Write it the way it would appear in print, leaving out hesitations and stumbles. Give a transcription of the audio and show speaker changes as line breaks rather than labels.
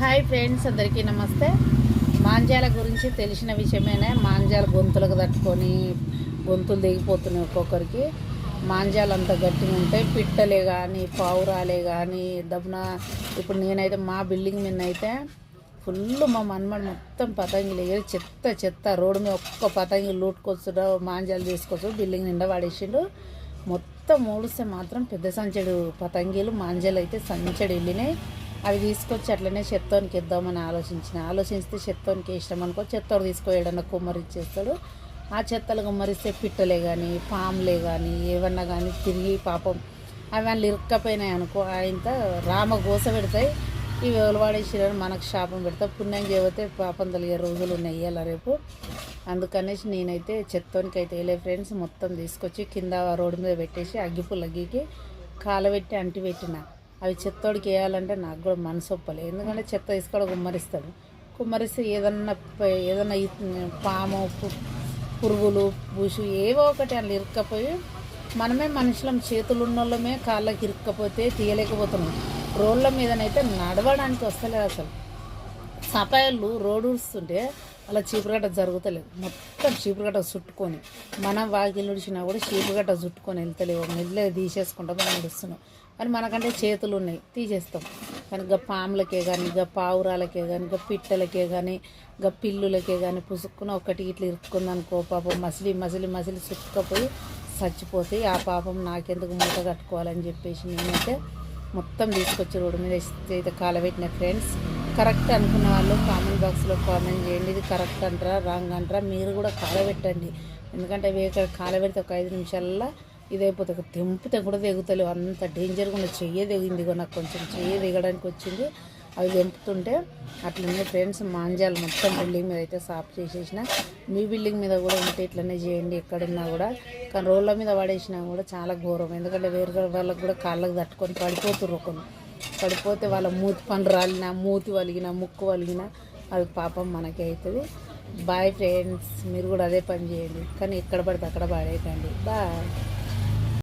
Hi friends, అందరికీ నమస్తే. మాంజాల గురించి తెలిసిన విషయమేనే. మాంజాల గొంతులకు తట్టుకొని గొంతులు దిగిపోతున్నాయి ఒక్కొక్కరికి. మాంజాలు అంత గట్టిగా ఉంటాయి. పిట్టలే కానీ పావురాలే కానీ దబ్బున. ఇప్పుడు నేనైతే మా బిల్డింగ్ మీద అయితే ఫుల్ మా మన్మడు మొత్తం పతంగిలు ఎగిరి చెత్త చెత్త రోడ్డు మీద ఒక్క పతంగి లూటుకొచ్చుడు మాంజాలు తీసుకొచ్చు బిల్డింగ్ నిండా పడేసిండు. మొత్తం ఊడిస్తే మాత్రం పెద్ద సంచడు పతంగిలు మాంజాలు అయితే సంచడు వెళ్ళినాయి. అవి తీసుకొచ్చి అట్లనే చెత్తోనికి ఇద్దామని ఆలోచిస్తే చెత్తోనికి ఇష్టం అనుకో చెత్తోడు తీసుకొని కుమ్మరిచ్చేస్తాడు. ఆ చెత్తలు కుమ్మరిస్తే పిట్టలే కానీ పాములే కానీ ఏమన్నా కానీ తిరిగి పాపం అవి ఇరుక్కపోయినాయి అనుకో ఆయనతో రామగోస పెడతాయి. ఇవి ఎవరు మనకు శాపం పెడతా. పుణ్యం చేయబోతే పాపం తలిగే రోజులు ఉన్నాయి ఇవాళ రేపు. అందుకనేసి నేనైతే చెత్తోనికి అయితే వెళ్ళే ఫ్రెండ్స్ మొత్తం తీసుకొచ్చి కింద రోడ్డు మీద పెట్టేసి అగ్గికి కాలబెట్టి అంటి పెట్టిన. అవి చెత్తోడికి వేయాలంటే నాకు కూడా మనసు ఒప్పలేదు. ఎందుకంటే చెత్త తీసుకొని కుమ్మరిస్తే ఏదన్నా పాము పురుగులు బుషు ఏవో ఒకటి అందులో ఇరుక్కపోయి మనమే మనుషులం చేతులు ఉన్నోళ్ళమే కాళ్ళకి ఇరుక్కపోతే తీయలేకపోతున్నాం. రోడ్ల మీదనైతే నడవడానికి వస్తలేదు అసలు. సపాయలు రోడ్డు ఉడుస్తుంటే అలా చీపురుగడ్డ జరుగుతలేదు. మొత్తం చీపురుగడ్డ చుట్టుకొని మనం వాకిలు ఉడిచినా కూడా చీపురుగడ్డ చుట్టుకొని వెళ్తలేవు. మెల్లే తీసేసుకుంటాం నడుస్తున్నాం. కానీ మనకంటే చేతులు ఉన్నాయి తీసేస్తాం. కానీ ఇక పాములకే కానీ ఇక పావురాలకే కానీ ఇక పిట్టలకే కానీ ఇక పిల్లులకే కానీ పుసుక్కున ఒకటి ఇట్లా ఇరుక్కుందనుకో పాపం మసిలి చుట్టుకపోయి చచ్చిపోతాయి. ఆ పాపం నాకెందుకు మూట కట్టుకోవాలని చెప్పేసి నేనైతే మొత్తం తీసుకొచ్చి రోడ్డు మీద అయితే కాలబెట్టిన ఫ్రెండ్స్. కరెక్ట్ అనుకున్న వాళ్ళు కామెంట్ బాక్స్లో కామెంట్ చేయండి. ఇది కరెక్ట్ అంటారా రాంగ్ అంటారా? మీరు కూడా కాలబెట్టండి. ఎందుకంటే కాలబెడితే ఒక 5 నిమిషాల్లో ఇదైపోతుంది. తెంపితే కూడా దిగుతలేవు. అంత డేంజర్గా ఉన్న చెయ్యే దిగింది. నాకు కొంచెం చెయ్యి దిగడానికి వచ్చింది. అవి తెంపుతుంటే అట్లనే ఫ్రెండ్స్ మాంజాలు మొత్తం బిల్డింగ్ మీద అయితే సాఫ్ చేసేసిన. మీ బిల్డింగ్ మీద కూడా ఉంటే ఇట్లనే చేయండి ఎక్కడున్నా కూడా. కానీ రోడ్ల మీద పడేసినా కూడా చాలా ఘోరం. ఎందుకంటే వేరే వాళ్ళకి కూడా కాళ్ళకు తట్టుకొని పడిపోతుర్రు. పడిపోతే వాళ్ళ మూతి పనులు రాలినా మూతి వలిగినా ముక్కు వలిగినా అది పాపం మనకే అవుతుంది. బాయ్ ఫ్రెండ్స్, మీరు కూడా అదే పని చేయండి. కానీ ఎక్కడ పడితే అక్కడ పడేయకండి. బాయ్.